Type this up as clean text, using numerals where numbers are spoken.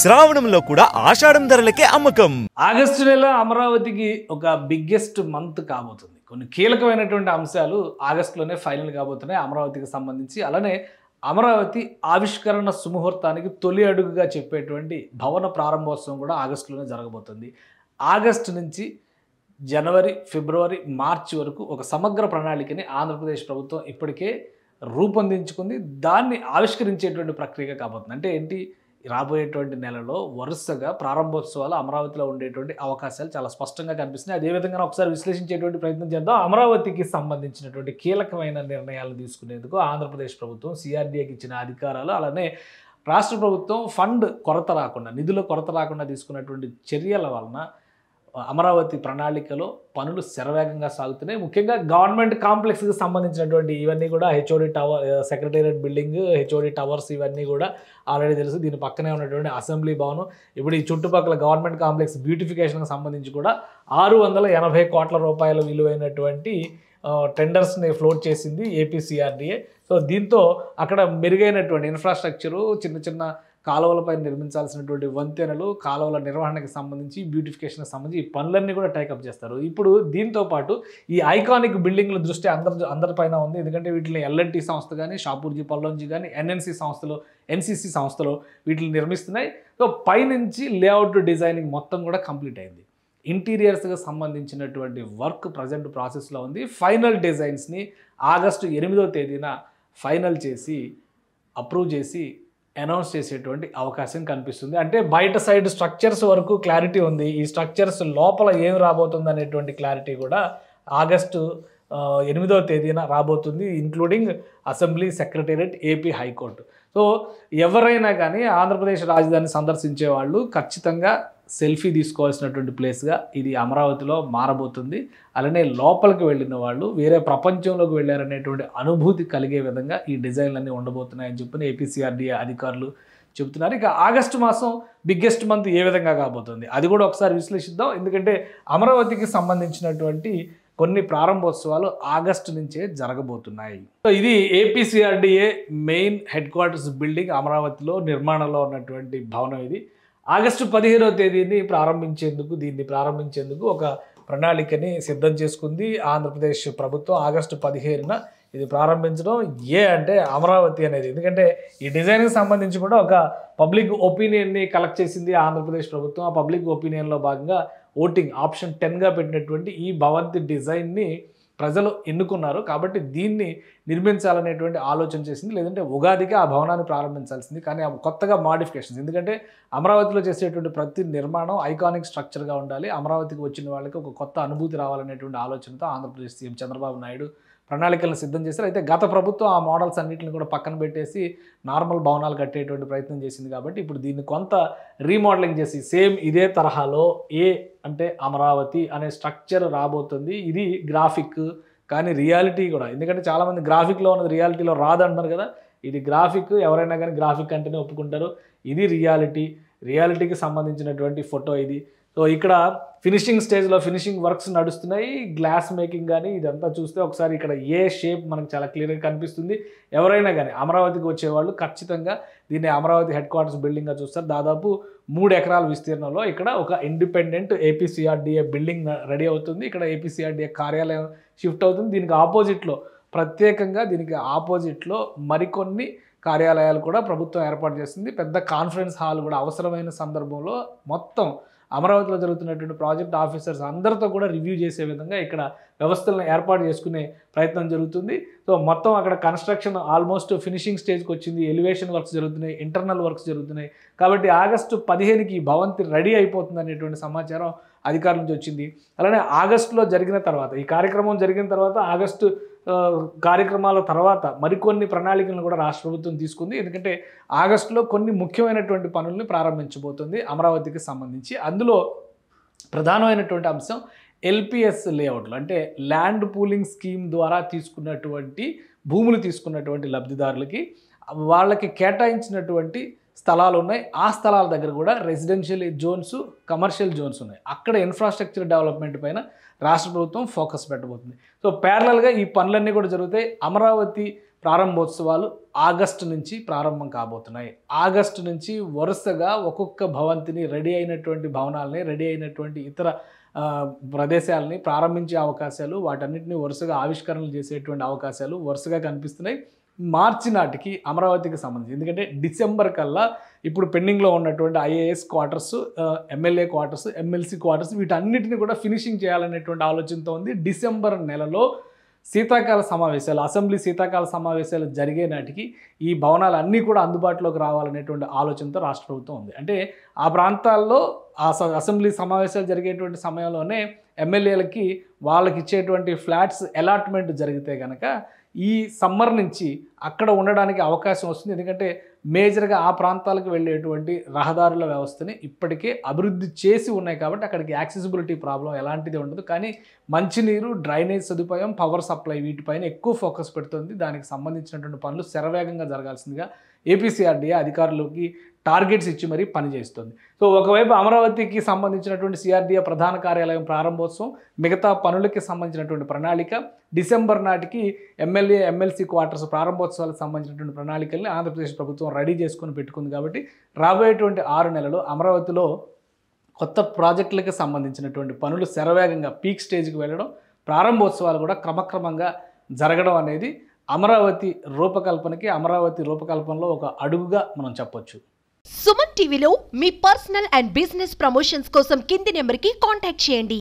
శ్రావణంలో కూడా ఆషాఢం ధరలకే అమ్మకం. ఆగస్టు నెల అమరావతికి ఒక బిగ్గెస్ట్ మంత్ కాబోతుంది. కొన్ని కీలకమైనటువంటి అంశాలు ఆగస్టులోనే ఫైనల్ కాబోతున్నాయి అమరావతికి సంబంధించి. అలానే అమరావతి ఆవిష్కరణ సుముహూర్తానికి తొలి అడుగుగా చెప్పేటువంటి భవన ప్రారంభోత్సవం కూడా ఆగస్టులోనే జరగబోతుంది. ఆగస్టు నుంచి జనవరి, ఫిబ్రవరి, మార్చి వరకు ఒక సమగ్ర ప్రణాళికని ఆంధ్రప్రదేశ్ ప్రభుత్వం ఇప్పటికే రూపొందించుకుంది. దాన్ని ఆవిష్కరించేటువంటి ప్రక్రియ కాబోతుంది. అంటే ఏంటి, రాబోయేటువంటి నెలలో వరుసగా ప్రారంభోత్సవాలు అమరావతిలో ఉండేటువంటి అవకాశాలు చాలా స్పష్టంగా కనిపిస్తున్నాయి. అదేవిధంగా ఒకసారి విశ్లేషించేటువంటి ప్రయత్నం చేద్దాం. అమరావతికి సంబంధించినటువంటి కీలకమైన నిర్ణయాలు తీసుకునేందుకు ఆంధ్రప్రదేశ్ ప్రభుత్వం సిఆర్డీఏకి ఇచ్చిన అధికారాలు, అలానే రాష్ట్ర ప్రభుత్వం ఫండ్ కొరత రాకుండా, నిధుల కొరత రాకుండా తీసుకున్నటువంటి చర్యల వలన అమరావతి ప్రణాళికలో పనులు శరవేగంగా సాగుతున్నాయి. ముఖ్యంగా గవర్నమెంట్ కాంప్లెక్స్కి సంబంధించినటువంటి ఇవన్నీ కూడా HOD tower, secretariat building, HOD towers ఇవన్నీ కూడా ఆల్రెడీ తెలుసు. దీని పక్కనే ఉన్నటువంటి అసెంబ్లీ భవనం, ఇప్పుడు ఈ చుట్టుపక్కల గవర్నమెంట్ కాంప్లెక్స్ బ్యూటిఫికేషన్కి సంబంధించి కూడా 680 కోట్ల రూపాయల విలువైనటువంటి టెండర్స్ని ఫ్లోట్ చేసింది ఏపీసీఆర్డీఏ. సో దీంతో అక్కడ మెరుగైనటువంటి ఇన్ఫ్రాస్ట్రక్చరు, చిన్న చిన్న కాలువలపై నిర్మించాల్సినటువంటి వంతెనలు, కాలువల నిర్వహణకి సంబంధించి, బ్యూటిఫికేషన్కి సంబంధించి ఈ పనులన్నీ కూడా టేకప్ చేస్తారు. ఇప్పుడు దీంతో పాటు ఈ ఐకానిక్ బిల్డింగ్ల దృష్టి అందరిపైన ఉంది. ఎందుకంటే వీటిని ఎల్ఎన్టీ సంస్థ కానీ, షాపూర్జీ పల్లంజీ కానీ, ఎన్సీసీ సంస్థలు వీటిని నిర్మిస్తున్నాయి. సో పైనుంచి లేఅవుట్ డిజైనింగ్ మొత్తం కూడా కంప్లీట్ అయింది. ఇంటీరియర్స్గా సంబంధించినటువంటి వర్క్ ప్రజెంట్ ప్రాసెస్లో ఉంది. ఫైనల్ డిజైన్స్ని ఆగస్టు 8వ తేదీన ఫైనల్ చేసి, అప్రూవ్ చేసి అనౌన్స్ చేసేటువంటి అవకాశం కనిపిస్తుంది. అంటే బయట సైడ్ స్ట్రక్చర్స్ వరకు క్లారిటీ ఉంది. ఈ స్ట్రక్చర్స్ లోపల ఏం రాబోతుంది అనేటువంటి క్లారిటీ కూడా ఆగస్టు 8వ తేదీన రాబోతుంది, including assembly, secretariat, AP high court. So ఎవరైనా కానీ ఆంధ్రప్రదేశ్ రాజధాని సందర్శించే వాళ్ళు ఖచ్చితంగా సెల్ఫీ తీసుకోవాల్సినటువంటి ప్లేస్గా ఇది అమరావతిలో మారబోతుంది. అలానే లోపలికి వెళ్ళిన వాళ్ళు వేరే ప్రపంచంలోకి వెళ్ళారనేటువంటి అనుభూతి కలిగే విధంగా ఈ డిజైన్లన్నీ ఉండబోతున్నాయని చెప్పి ఏపీసీఆర్డీఏ అధికారులు చెబుతున్నారు. ఇక ఆగస్టు మాసం బిగ్గెస్ట్ మంత్ ఏ విధంగా కాబోతుంది అది కూడా ఒకసారి విశ్లేషిద్దాం. ఎందుకంటే అమరావతికి సంబంధించినటువంటి కొన్ని ప్రారంభోత్సవాలు ఆగస్టు నుంచే జరగబోతున్నాయి. సో ఇది APCRDA main head quarters building అమరావతిలో నిర్మాణంలో ఉన్నటువంటి భవనం. ఇది ఆగస్టు 15వ తేదీని దీన్ని ప్రారంభించేందుకు ఒక ప్రణాళికని సిద్ధం చేసుకుంది ఆంధ్రప్రదేశ్ ప్రభుత్వం. ఆగస్టు 15న ఇది ప్రారంభించడం అంటే అమరావతి అనేది, ఎందుకంటే ఈ డిజైన్కి సంబంధించి కూడా ఒక పబ్లిక్ ఒపీనియన్ని కలెక్ట్ చేసింది ఆంధ్రప్రదేశ్ ప్రభుత్వం. ఆ పబ్లిక్ ఒపీనియన్లో భాగంగా ఓటింగ్ ఆప్షన్ 10గా పెట్టినటువంటి ఈ భవంతి డిజైన్ని ప్రజలు ఎన్నుకున్నారు. కాబట్టి దీన్ని నిర్మించాలనేటువంటి ఆలోచన చేసింది. లేదంటే ఉగాదికి ఆ భవనాన్ని ప్రారంభించాల్సింది. కానీ కొత్తగా మాడిఫికేషన్స్, ఎందుకంటే అమరావతిలో చేసేటువంటి ప్రతి నిర్మాణం ఐకానిక్ స్ట్రక్చర్గా ఉండాలి. అమరావతికి వచ్చిన వాళ్ళకి ఒక కొత్త అనుభూతి రావాలనేటువంటి ఆలోచనతో ఆంధ్రప్రదేశ్ సీఎం చంద్రబాబు నాయుడు ప్రణాళికలను సిద్ధం చేశారు. అయితే గత ప్రభుత్వం ఆ మోడల్స్ అన్నింటిని కూడా పక్కన పెట్టేసి నార్మల్ భవనాలు కట్టేటువంటి ప్రయత్నం చేసింది. కాబట్టి ఇప్పుడు దీన్ని కొంత రీమోడలింగ్ చేసి సేమ్ ఇదే తరహాలో అంటే అమరావతి అనే స్ట్రక్చర్ రాబోతుంది. ఇది గ్రాఫిక్ కానీ రియాలిటీ కూడా, ఎందుకంటే చాలామంది గ్రాఫిక్లో ఉన్నది రియాలిటీలో రాదంటున్నారు కదా. ఇది గ్రాఫిక్, ఎవరైనా కానీ గ్రాఫిక్ అంటేనే ఒప్పుకుంటారు. ఇది రియాలిటీకి సంబంధించినటువంటి ఫోటో ఇది. సో ఇక్కడ ఫినిషింగ్ స్టేజ్లో ఫినిషింగ్ వర్క్స్ నడుస్తున్నాయి. గ్లాస్ మేకింగ్ కానీ ఇదంతా చూస్తే ఒకసారి ఇక్కడ షేప్ మనకు చాలా క్లియర్గా కనిపిస్తుంది. ఎవరైనా కానీ అమరావతికి వచ్చేవాళ్ళు ఖచ్చితంగా దీన్ని అమరావతి హెడ్ క్వార్టర్స్ బిల్డింగ్గా చూస్తారు. దాదాపు 3 ఎకరాల విస్తీర్ణంలో ఇక్కడ ఒక ఇండిపెండెంట్ ఏపీసీఆర్డీఏ బిల్డింగ్ రెడీ అవుతుంది. ఇక్కడ ఏపీసీఆర్డీఏ కార్యాలయం షిఫ్ట్ అవుతుంది. దీనికి ఆపోజిట్లో మరికొన్ని కార్యాలయాలు కూడా ప్రభుత్వం ఏర్పాటు చేస్తుంది. పెద్ద కాన్ఫరెన్స్ హాల్ కూడా అవసరమైన సందర్భంలో మొత్తం అమరావతిలో జరుగుతున్నటువంటి ప్రాజెక్ట్ ఆఫీసర్స్ అందరితో కూడా రివ్యూ చేసే విధంగా ఇక్కడ వ్యవస్థలను ఏర్పాటు చేసుకునే ప్రయత్నం జరుగుతుంది. సో మొత్తం అక్కడ కన్స్ట్రక్షన్ ఆల్మోస్ట్ ఫినిషింగ్ స్టేజ్కి వచ్చింది. ఎలివేషన్ వర్క్స్ జరుగుతున్నాయి, ఇంటర్నల్ వర్క్స్ జరుగుతున్నాయి. కాబట్టి ఆగస్టు 15కి ఈ భవంతి రెడీ అయిపోతుంది అనేటువంటి సమాచారం అధికారుల నుంచి వచ్చింది. అలానే ఆగస్టులో జరిగిన తర్వాత, ఈ కార్యక్రమం జరిగిన తర్వాత ఆగస్టు కార్యక్రమాల తర్వాత మరికొన్ని ప్రణాళికలను కూడా రాష్ట్ర ప్రభుత్వం తీసుకుంది. ఎందుకంటే ఆగస్టులో కొన్ని ముఖ్యమైనటువంటి పనుల్ని ప్రారంభించబోతుంది అమరావతికి సంబంధించి. అందులో ప్రధానమైనటువంటి అంశం ఎల్పిఎస్ లేఅవుట్లు, అంటే ల్యాండ్ పూలింగ్ స్కీమ్ ద్వారా భూములు తీసుకున్నటువంటి లబ్ధిదారులకి వాళ్ళకి కేటాయించినటువంటి స్థలాలు ఉన్నాయి. ఆ స్థలాల దగ్గర కూడా రెసిడెన్షియల్ జోన్స్, కమర్షియల్ జోన్స్ ఉన్నాయి. అక్కడ ఇన్ఫ్రాస్ట్రక్చర్ డెవలప్మెంట్ పైన రాష్ట్ర ప్రభుత్వం ఫోకస్ పెట్టబోతుంది. సో ప్యారలల్గా ఈ పనులన్నీ కూడా జరుగుతాయి. అమరావతి ప్రారంభోత్సవాలు ఆగస్టు నుంచి ప్రారంభం కాబోతున్నాయి. ఆగస్టు నుంచి వరుసగా ఒక్కొక్క భవంతిని, రెడీ అయినటువంటి భవనాలని, రెడీ అయినటువంటి ఇతర ప్రదేశాలని ప్రారంభించే అవకాశాలు, వాటన్నిటిని వరుసగా ఆవిష్కరణలు చేసేటువంటి అవకాశాలు వరుసగా కనిపిస్తున్నాయి. మార్చి నాటికి అమరావతికి సంబంధించి, ఎందుకంటే డిసెంబర్ కల్లా ఇప్పుడు పెండింగ్లో ఉన్నటువంటి IAS quarters, MLA quarters, MLC quarters వీటన్నిటిని కూడా ఫినిషింగ్ చేయాలనేటువంటి ఆలోచనతో ఉంది. డిసెంబర్ నెలలో శీతాకాల సమావేశాలు, అసెంబ్లీ శీతాకాల సమావేశాలు జరిగే నాటికి ఈ భవనాలు అన్నీ కూడా అందుబాటులోకి రావాలనేటువంటి ఆలోచనతో రాష్ట్ర ప్రభుత్వం ఉంది. అంటే ఆ ప్రాంతాల్లో అసెంబ్లీ సమావేశాలు జరిగేటువంటి సమయంలోనే ఎమ్మెల్యేలకి వాళ్ళకి ఇచ్చేటువంటి ఫ్లాట్స్ అలాట్మెంట్ జరిగితే కనుక ఈ సమ్మర్ నుంచి అక్కడ ఉండడానికి అవకాశం వస్తుంది. ఎందుకంటే మేజర్గా ఆ ప్రాంతాలకు వెళ్ళేటువంటి రహదారుల వ్యవస్థని ఇప్పటికే అభివృద్ధి చేసి ఉన్నాయి కాబట్టి అక్కడికి యాక్సెసిబిలిటీ ప్రాబ్లం ఎలాంటిది ఉండదు. కానీ మంచినీరు, డ్రైనేజ్ సదుపాయం, పవర్ సప్లై వీటిపైన ఎక్కువ ఫోకస్ పెడుతుంది. దానికి సంబంధించినటువంటి పనులు శరవేగంగా జరగాల్సిందిగా ఏపీసీఆర్డీఏ అధికారులకి టార్గెట్స్ ఇచ్చి మరీ పనిచేస్తుంది. సో ఒకవైపు అమరావతికి సంబంధించినటువంటి సిఆర్డీఏ ప్రధాన కార్యాలయం ప్రారంభోత్సవం, మిగతా పనులకి సంబంధించినటువంటి ప్రణాళిక, డిసెంబర్ నాటికి ఎమ్మెల్యే, ఎమ్మెల్సీ క్వార్టర్స్ ప్రారంభోత్సవాలకు సంబంధించినటువంటి ప్రణాళికల్ని ఆంధ్రప్రదేశ్ ప్రభుత్వం రెడీ చేసుకుని పెట్టుకుంది. కాబట్టి రాబోయేటువంటి 6 నెలలు అమరావతిలో కొత్త ప్రాజెక్టులకు సంబంధించినటువంటి పనులు శరవేగంగా పీక్ స్టేజ్కి వెళ్ళడం, ప్రారంభోత్సవాలు కూడా క్రమక్రమంగా జరగడం అనేది అమరావతి రూపకల్పనలో ఒక అడుగుగా మనం చెప్పొచ్చు. సుమన్ టీవీలో మీ పర్సనల్ అండ్ బిజినెస్ ప్రమోషన్స్ కోసం కింది నెంబర్కి కాంటాక్ట్ చేయండి.